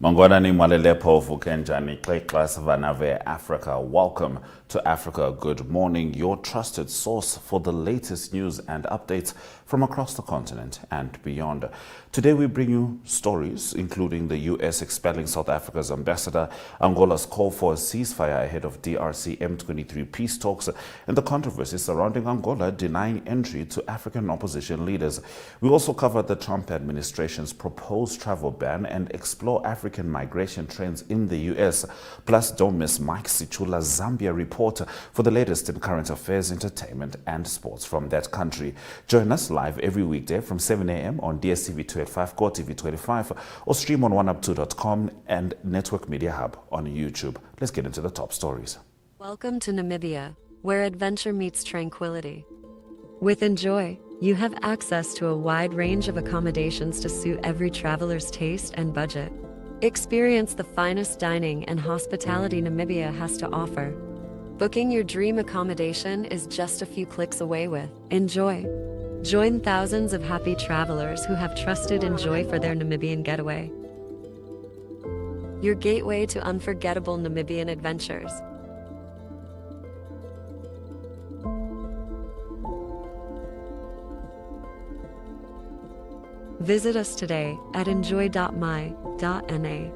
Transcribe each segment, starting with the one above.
Mangwana ni mwalelepo vukenjani class vanave Africa. Welcome to Africa Good Morning, your trusted source for the latest news and updates from across the continent and beyond. Today we bring you stories including the US expelling South Africa's ambassador, Angola's call for a ceasefire ahead of DRC M23 peace talks, and the controversy surrounding Angola denying entry to African opposition leaders. We also cover the Trump administration's proposed travel ban and explore African migration trends in the US. Plus, don't miss Mike Sichula's Zambia report for the latest in current affairs, entertainment and sports from that country. Join us live every weekday from 7 a.m. on DSTV 285, GOTV 25, or stream on oneup2.com and Network Media Hub on YouTube. Let's get into the top stories. Welcome to Namibia, where adventure meets tranquility. With Enjoy, you have access to a wide range of accommodations to suit every traveler's taste and budget. Experience the finest dining and hospitality Namibia has to offer. Booking your dream accommodation is just a few clicks away with Enjoy. Join thousands of happy travelers who have trusted Enjoy for their Namibian getaway. Your gateway to unforgettable Namibian adventures. Visit us today at enjoy.my.na.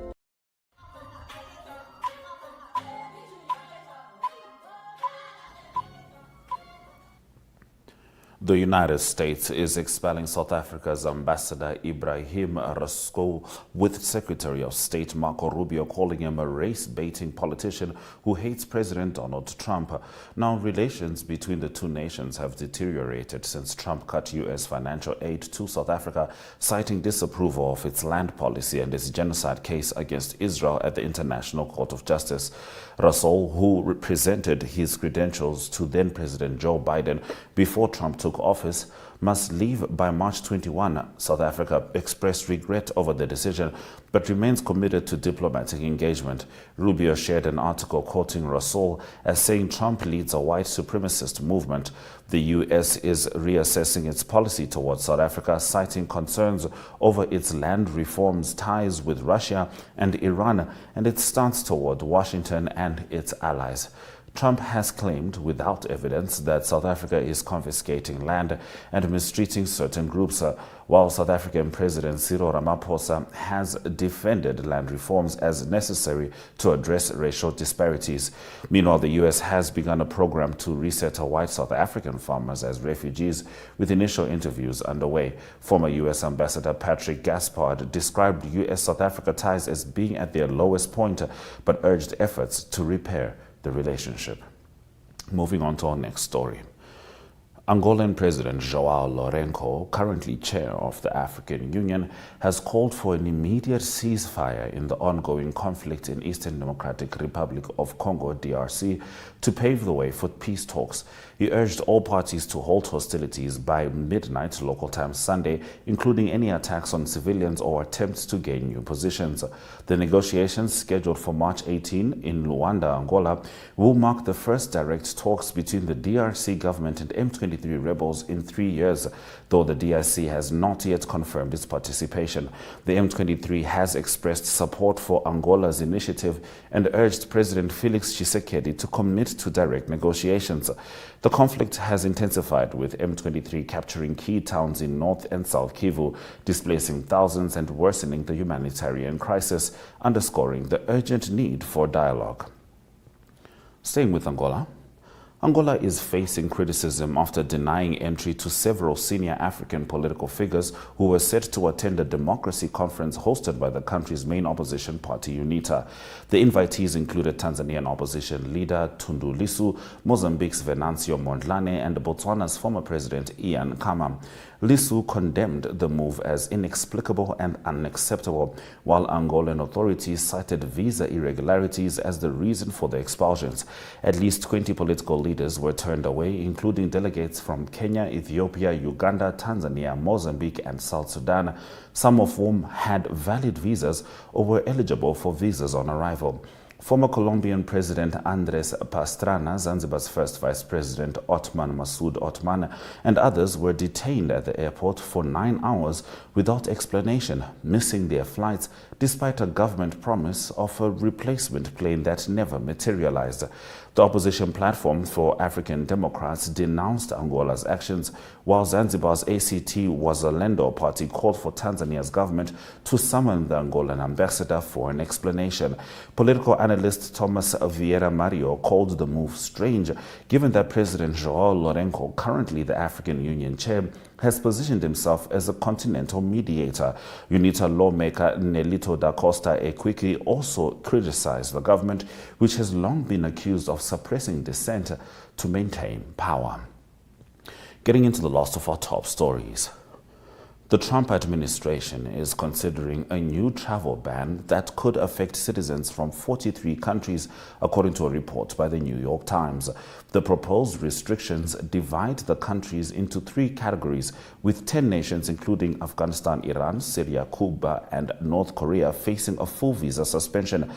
The United States is expelling South Africa's ambassador Ibrahim Rasool, with Secretary of State Marco Rubio calling him a race-baiting politician who hates President Donald Trump. Now, relations between the two nations have deteriorated since Trump cut U.S. financial aid to South Africa, citing disapproval of its land policy and its genocide case against Israel at the International Court of Justice. Rasool, who presented his credentials to then-President Joe Biden before Trump took office, must leave by March 21. South Africa expressed regret over the decision, but remains committed to diplomatic engagement. Rubio shared an article quoting Rasool as saying Trump leads a white supremacist movement. The U.S. is reassessing its policy towards South Africa, citing concerns over its land reforms, ties with Russia and Iran, and its stance toward Washington and its allies. Trump has claimed, without evidence, that South Africa is confiscating land and mistreating certain groups, while South African President Cyril Ramaphosa has defended land reforms as necessary to address racial disparities. Meanwhile, the U.S. has begun a program to resettle white South African farmers as refugees, with initial interviews underway. Former U.S. Ambassador Patrick Gaspard described U.S.-South Africa ties as being at their lowest point, but urged efforts to repair the relationship. Moving on to our next story. Angolan President João Lourenço, currently chair of the African Union, has called for an immediate ceasefire in the ongoing conflict in Eastern Democratic Republic of Congo, DRC, to pave the way for peace talks. He urged all parties to halt hostilities by midnight local time Sunday, including any attacks on civilians or attempts to gain new positions. The negotiations, scheduled for March 18 in Luanda, Angola, will mark the first direct talks between the DRC government and M23 rebels in 3 years, though the DRC has not yet confirmed its participation. The M23 has expressed support for Angola's initiative and urged President Felix Tshisekedi to commit to direct negotiations. The conflict has intensified, with M23 capturing key towns in North and South Kivu, displacing thousands and worsening the humanitarian crisis, underscoring the urgent need for dialogue. Staying with Angola. Angola is facing criticism after denying entry to several senior African political figures who were set to attend a democracy conference hosted by the country's main opposition party, UNITA. The invitees included Tanzanian opposition leader Tundu Lissu, Mozambique's Venancio Mondlane, and Botswana's former president Ian Khama. Lissu condemned the move as inexplicable and unacceptable, while Angolan authorities cited visa irregularities as the reason for the expulsions. At least 20 political leaders were turned away, including delegates from Kenya, Ethiopia, Uganda, Tanzania, Mozambique, and South Sudan, some of whom had valid visas or were eligible for visas on arrival. Former Colombian President Andres Pastrana, Zanzibar's first Vice President Othman Masoud Othman, and others were detained at the airport for 9 hours without explanation, missing their flights despite a government promise of a replacement plane that never materialized. The opposition platform for African Democrats denounced Angola's actions, while Zanzibar's ACT Wazalendo party called for Tanzania's government to summon the Angolan ambassador for an explanation. Political analyst Thomas Vieira Mario called the move strange, given that President João Lourenço, currently the African Union chair, has positioned himself as a continental mediator. UNITA lawmaker Nelito da Costa Equiki also criticized the government, which has long been accused of suppressing dissent to maintain power. Getting into the last of our top stories. The Trump administration is considering a new travel ban that could affect citizens from 43 countries, according to a report by the New York Times. The proposed restrictions divide the countries into 3 categories, with 10 nations, including Afghanistan, Iran, Syria, Cuba, and North Korea, facing a full visa suspension.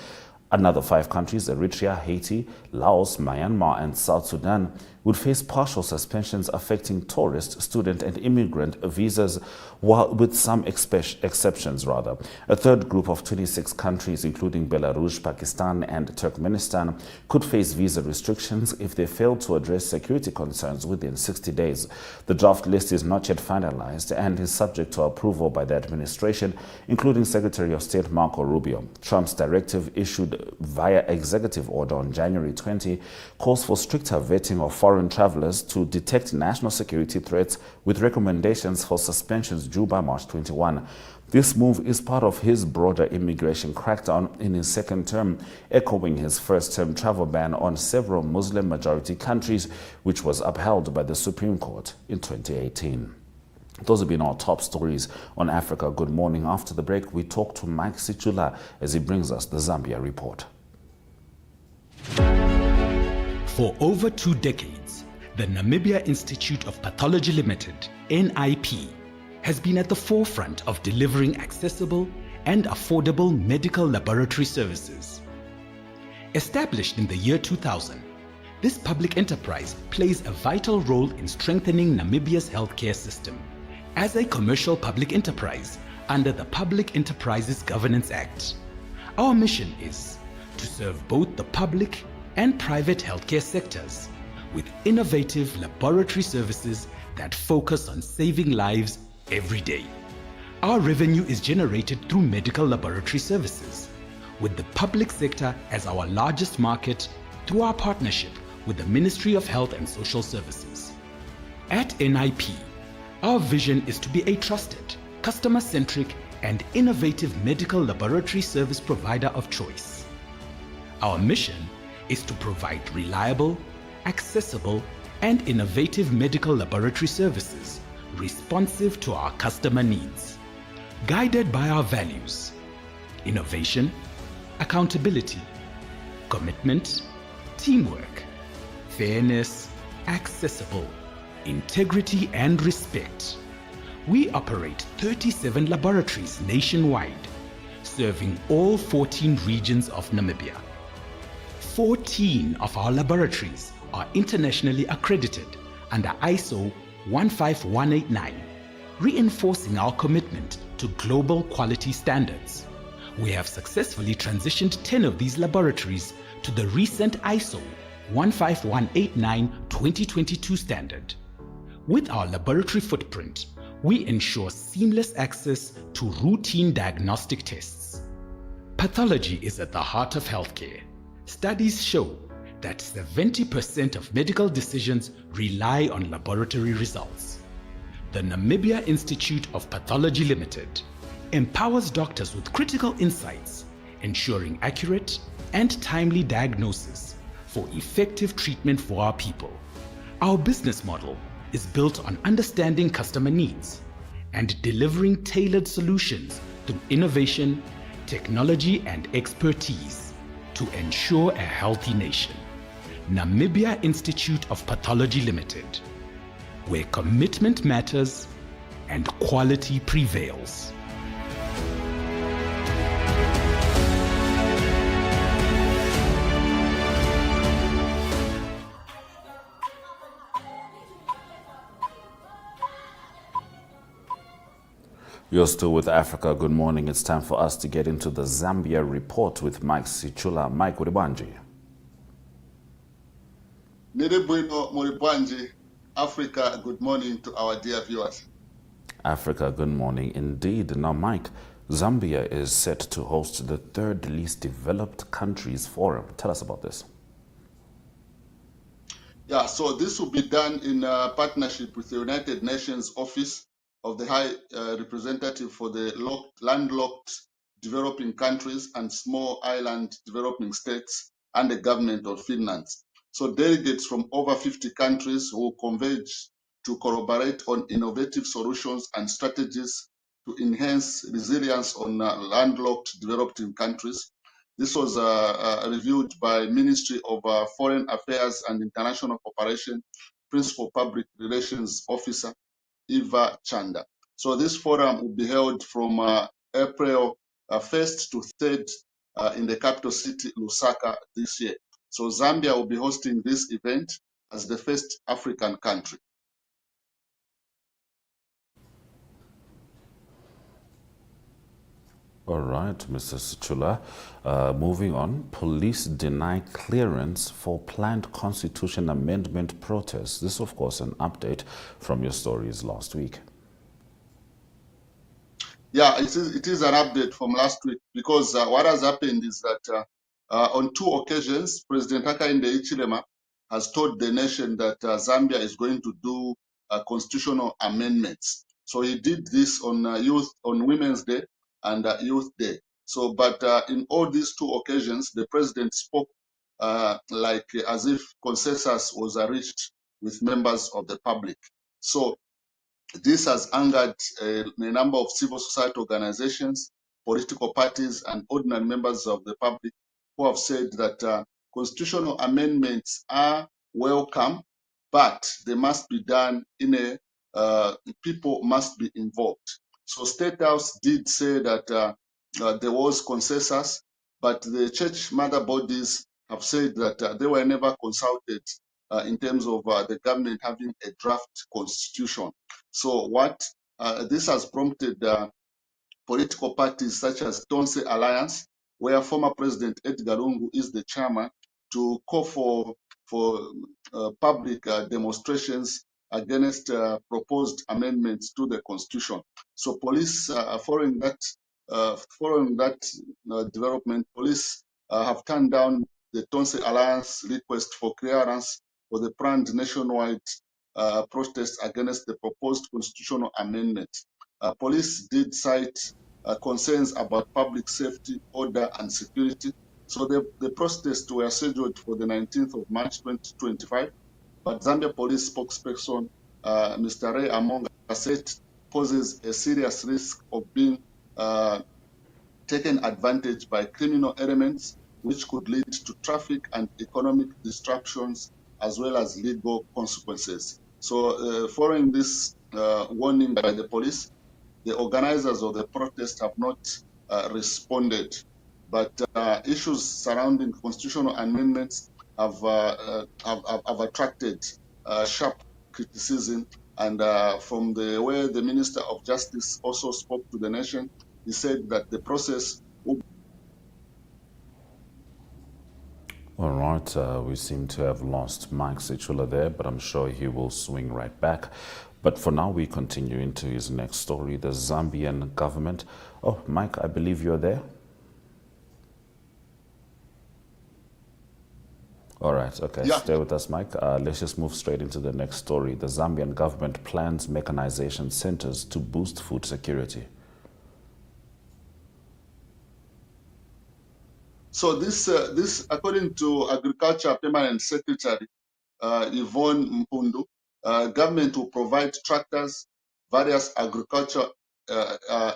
Another 5 countries, Eritrea, Haiti, Laos, Myanmar, and South Sudan, would face partial suspensions affecting tourist, student, and immigrant visas, while with some exceptions. A third group of 26 countries, including Belarus, Pakistan, and Turkmenistan, could face visa restrictions if they fail to address security concerns within 60 days. The draft list is not yet finalized and is subject to approval by the administration, including Secretary of State Marco Rubio. Trump's directive, issued via executive order on January 20, calls for stricter vetting of foreign travelers to detect national security threats, with recommendations for suspensions due by March 21. This move is part of his broader immigration crackdown in his second term, echoing his first-term travel ban on several Muslim-majority countries, which was upheld by the Supreme Court in 2018. Those have been our top stories on Africa Good Morning. After the break, we talk to Mike Sichula as he brings us the Zambia report. For over 2 decades, the Namibia Institute of Pathology Limited, NIP, has been at the forefront of delivering accessible and affordable medical laboratory services. Established in the year 2000, this public enterprise plays a vital role in strengthening Namibia's healthcare system. As a commercial public enterprise under the Public Enterprises Governance Act, our mission is to serve both the public and private healthcare sectors with innovative laboratory services that focus on saving lives every day. Our revenue is generated through medical laboratory services, with the public sector as our largest market through our partnership with the Ministry of Health and Social Services. At NIP, our vision is to be a trusted, customer-centric, and innovative medical laboratory service provider of choice. Our mission is to provide reliable, accessible, and innovative medical laboratory services responsive to our customer needs, guided by our values: innovation, accountability, commitment, teamwork, fairness, accessible, integrity, and respect. We operate 37 laboratories nationwide, serving all 14 regions of Namibia. 14 of our laboratories are internationally accredited under ISO 15189, reinforcing our commitment to global quality standards. We have successfully transitioned 10 of these laboratories to the recent ISO 15189 2022 standard. With our laboratory footprint, we ensure seamless access to routine diagnostic tests. Pathology is at the heart of healthcare. Studies show that 70% of medical decisions rely on laboratory results. The Namibia Institute of Pathology Limited empowers doctors with critical insights, ensuring accurate and timely diagnosis for effective treatment for our people. Our business model is built on understanding customer needs and delivering tailored solutions through innovation, technology, and expertise to ensure a healthy nation. Namibia Institute of Pathology Limited, where commitment matters and quality prevails. You're still with Africa. Good morning. It's time for us to get into the Zambia report with Mike Sichula. Mike Uribanji. Niribuino Muribwanji, Africa, good morning to our dear viewers. Africa, good morning indeed. Now, Mike, Zambia is set to host the third least developed countries forum. Tell us about this. Yeah, so this will be done in partnership with the United Nations Office of the High Representative for the landlocked developing countries and small island developing states and the government of Finland. So delegates from over 50 countries will converge to collaborate on innovative solutions and strategies to enhance resilience on landlocked developing countries. This was reviewed by Ministry of Foreign Affairs and International Cooperation, Principal Public Relations Officer, Eva Chanda. So this forum will be held from April 1st to 3rd in the capital city, Lusaka, this year. So Zambia will be hosting this event as the first African country. All right, Mr. Sichula. Moving on, police deny clearance for planned constitution amendment protests. This, of course, an update from your stories last week. Yeah, it is an update from last week because what has happened is that on 2 occasions, President Hakainde Hichilema has told the nation that Zambia is going to do constitutional amendments. So he did this on Women's Day and Youth Day. So, but in all these 2 occasions, the president spoke like as if consensus was reached with members of the public. So this has angered a number of civil society organizations, political parties, and ordinary members of the public who have said that constitutional amendments are welcome, but they must be done in people must be involved. So State House did say that there was consensus, but the church mother bodies have said that they were never consulted in terms of the government having a draft constitution. So what this has prompted political parties such as Tonse Alliance, where former President Edgar Lungu is the chairman, to call for public demonstrations against proposed amendments to the constitution. So police, following that development, police have turned down the Tonse Alliance request for clearance for the planned nationwide protest against the proposed constitutional amendment. Police did cite concerns about public safety, order, and security. So the protests were scheduled for the 19th of March 2025, but Zambia police spokesperson Mr. Ray Amonga said poses a serious risk of being taken advantage by criminal elements, which could lead to traffic and economic disruptions as well as legal consequences. So following this warning by the police, the organizers of the protest have not responded, but issues surrounding constitutional amendments have attracted sharp criticism. And from the way the Minister of Justice also spoke to the nation, he said that the process will. All right, we seem to have lost Mike Sichula there, but I'm sure he will swing right back. But for now, we continue into his next story, the Zambian government. Oh, Mike, I believe you're there. All right, okay, Yeah. Stay with us, Mike. Let's just move straight into the next story. The Zambian government plans mechanization centers to boost food security. So this, according to Agriculture Permanent Secretary Yvonne Mpundu, government will provide tractors, various agriculture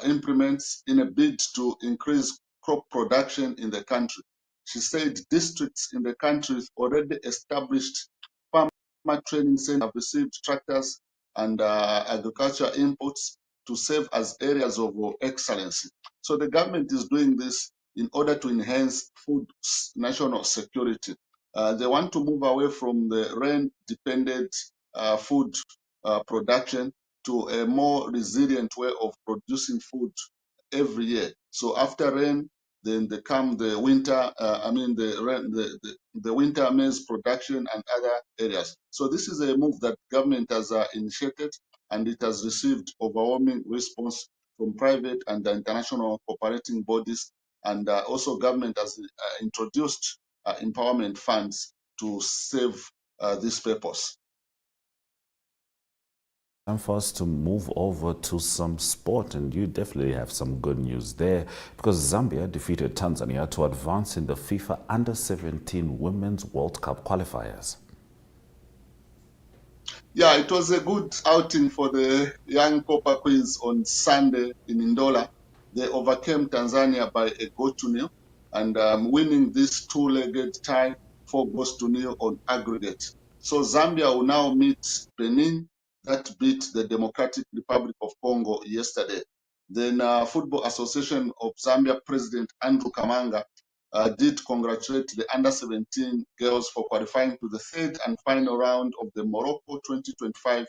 implements in a bid to increase crop production in the country. She said districts in the country already established farmer training centers have received tractors and agriculture inputs to serve as areas of excellency. So the government is doing this in order to enhance food national security. They want to move away from the rain-dependent food production to a more resilient way of producing food every year. So after rain, then they come the winter, the winter maize production and other areas. So this is a move that government has initiated, and it has received overwhelming response from private and international cooperating bodies. And also government has introduced empowerment funds to save this purpose. Time for us to move over to some sport, and you definitely have some good news there because Zambia defeated Tanzania to advance in the FIFA Under-17 Women's World Cup qualifiers. Yeah, it was a good outing for the young Copper Queens on Sunday in Angola. They overcame Tanzania by a goal to nil and winning this two-legged tie 4-0 on aggregate. So Zambia will now meet Benin, that beat the Democratic Republic of Congo yesterday. Then Football Association of Zambia President Andrew Kamanga did congratulate the under-17 girls for qualifying to the third and final round of the Morocco 2025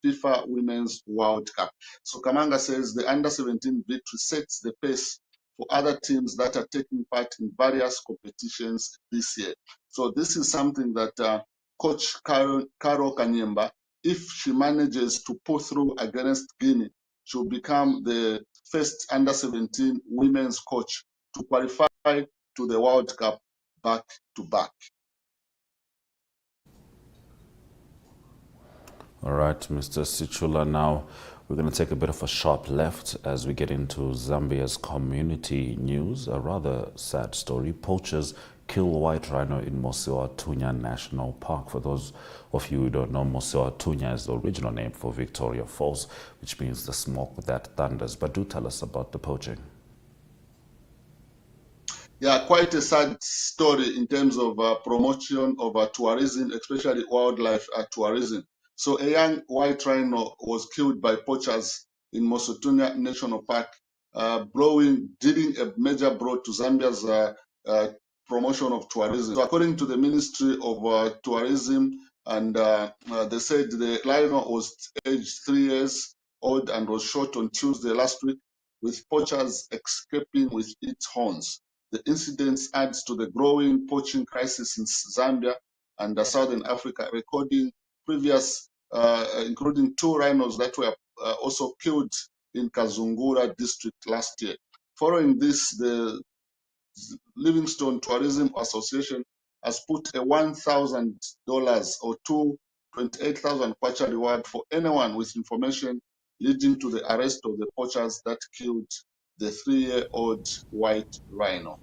FIFA Women's World Cup. So Kamanga says the under-17 victory sets the pace for other teams that are taking part in various competitions this year. So this is something that Coach Carol Kanyemba, if she manages to pull through against Guinea, she'll become the first under-17 women's coach to qualify to the World Cup back to back. All right, Mr. Sichula, now we're going to take a bit of a sharp left as we get into Zambia's community news. A rather sad story. Poachers kill white rhino in Mosiwa Tunya National Park. For those of you who don't know, Mosiwa Tunya is the original name for Victoria Falls, which means the smoke that thunders. But do tell us about the poaching. Yeah, quite a sad story in terms of promotion of tourism, especially wildlife tourism. So a young white rhino was killed by poachers in Mosotunya National Park, dealing a major blow to Zambia's promotion of tourism. So according to the Ministry of Tourism, and they said the rhino was aged 3 years old and was shot on Tuesday last week, with poachers escaping with its horns. The incident adds to the growing poaching crisis in Zambia and Southern Africa, recording previous, including 2 rhinos that were also killed in Kazungura district last year. Following this, the Livingstone Tourism Association has put a $1,000 or 28,000 kwacha reward for anyone with information leading to the arrest of the poachers that killed the 3-year-old white rhino.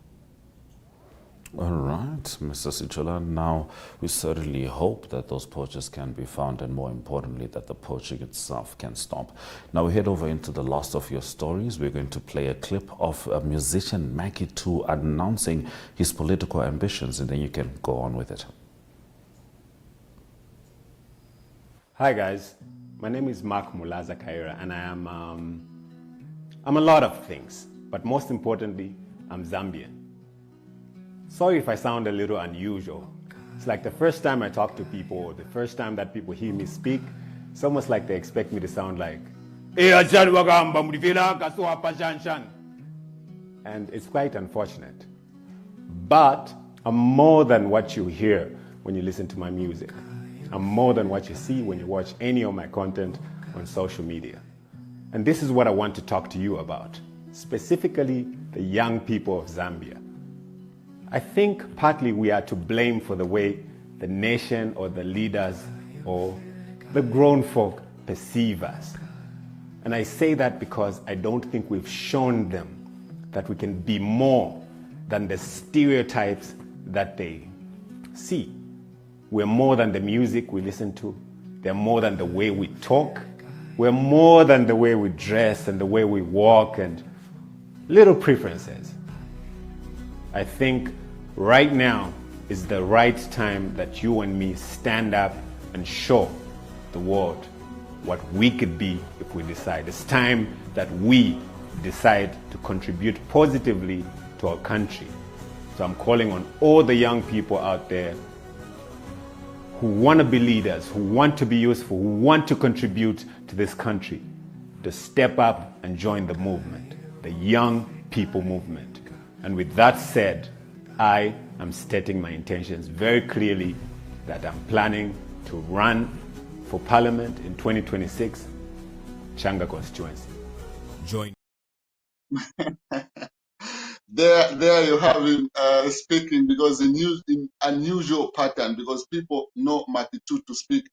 All right, Mr. Sichula. Now, we certainly hope that those poachers can be found, and more importantly, that the poaching itself can stop. Now, we head over into the last of your stories. We're going to play a clip of musician Maggie 2 announcing his political ambitions, and then you can go on with it. Hi, guys. My name is Mark Mulaza Kaira, and I am I'm a lot of things, but most importantly, I'm Zambian. Sorry if I sound a little unusual. It's like the first time I talk to people, or the first time that people hear me speak, it's almost like they expect me to sound like, and it's quite unfortunate. But I'm more than what you hear when you listen to my music. I'm more than what you see when you watch any of my content on social media. And this is what I want to talk to you about, specifically the young people of Zambia. I think partly we are to blame for the way the nation or the leaders or the grown folk perceive us. And I say that because I don't think we've shown them that we can be more than the stereotypes that they see. We're more than the music we listen to. They're more than the way we talk. We're more than the way we dress and the way we walk and little preferences. I think right now is the right time that you and me stand up and show the world what we could be if we decide. It's time that we decide to contribute positively to our country. So I'm calling on all the young people out there who want to be leaders, who want to be useful, who want to contribute to this country, to step up and join the movement, the young people movement. And with that said, I am stating my intentions very clearly that I'm planning to run for Parliament in 2026, Changa constituency. Join. There you have him speaking, because in unusual pattern, because people know Makitu to speak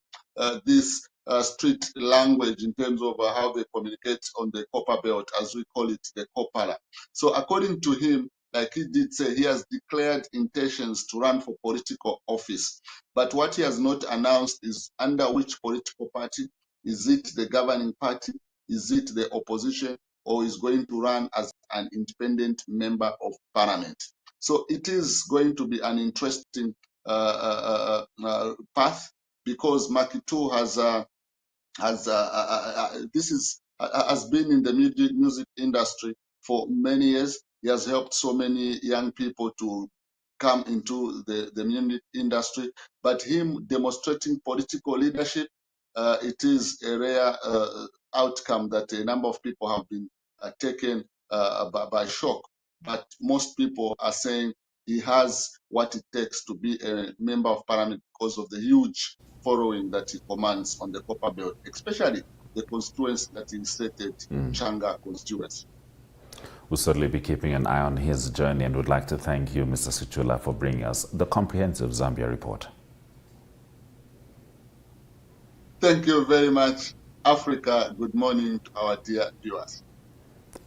this street language in terms of how they communicate on the copper belt, as we call it, the Kopala. So according to him, like he did say, he has declared intentions to run for political office. But what he has not announced is under which political party. Is it the governing party? Is it the opposition? Or is going to run as an independent member of parliament? So it is going to be an interesting path, because Makitu has been in the music industry for many years. He has helped so many young people to come into the music industry. But him demonstrating political leadership, it is a rare outcome that a number of people have been taken by shock. But most people are saying he has what it takes to be a member of parliament because of the huge following that he commands on the copper belt, especially the constituency that he stated, Changa constituency. We'll certainly be keeping an eye on his journey, and would like to thank you, Mr. Sichula, for bringing us the comprehensive Zambia report. Thank you very much. Africa, good morning to our dear viewers.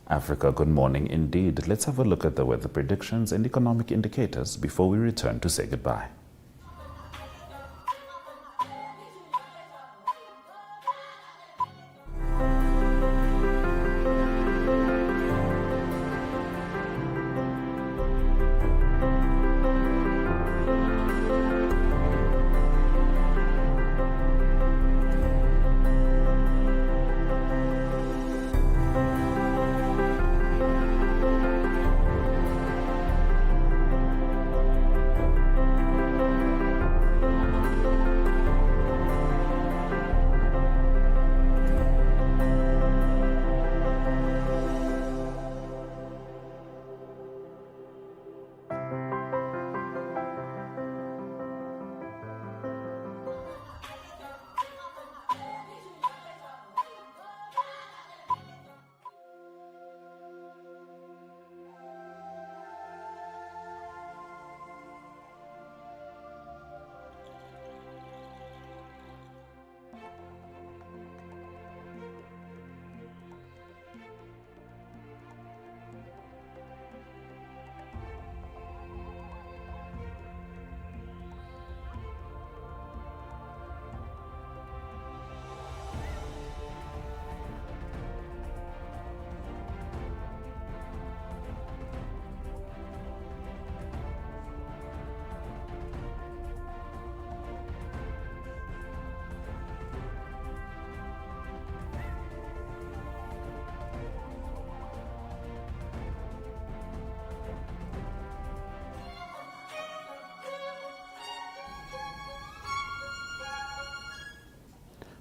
Africa, good morning indeed. Let's have a look at the weather predictions and economic indicators before we return to say goodbye.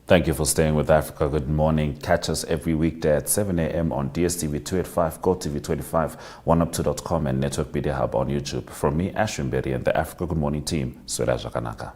Thank you for staying with Africa. Good morning. Catch us every weekday at 7 a.m. on DSTV 285, GOTV 25, 1up2.com and Network Media Hub on YouTube. From me, Ashwin Berry, and the Africa Good Morning team, Swela Jakanaka.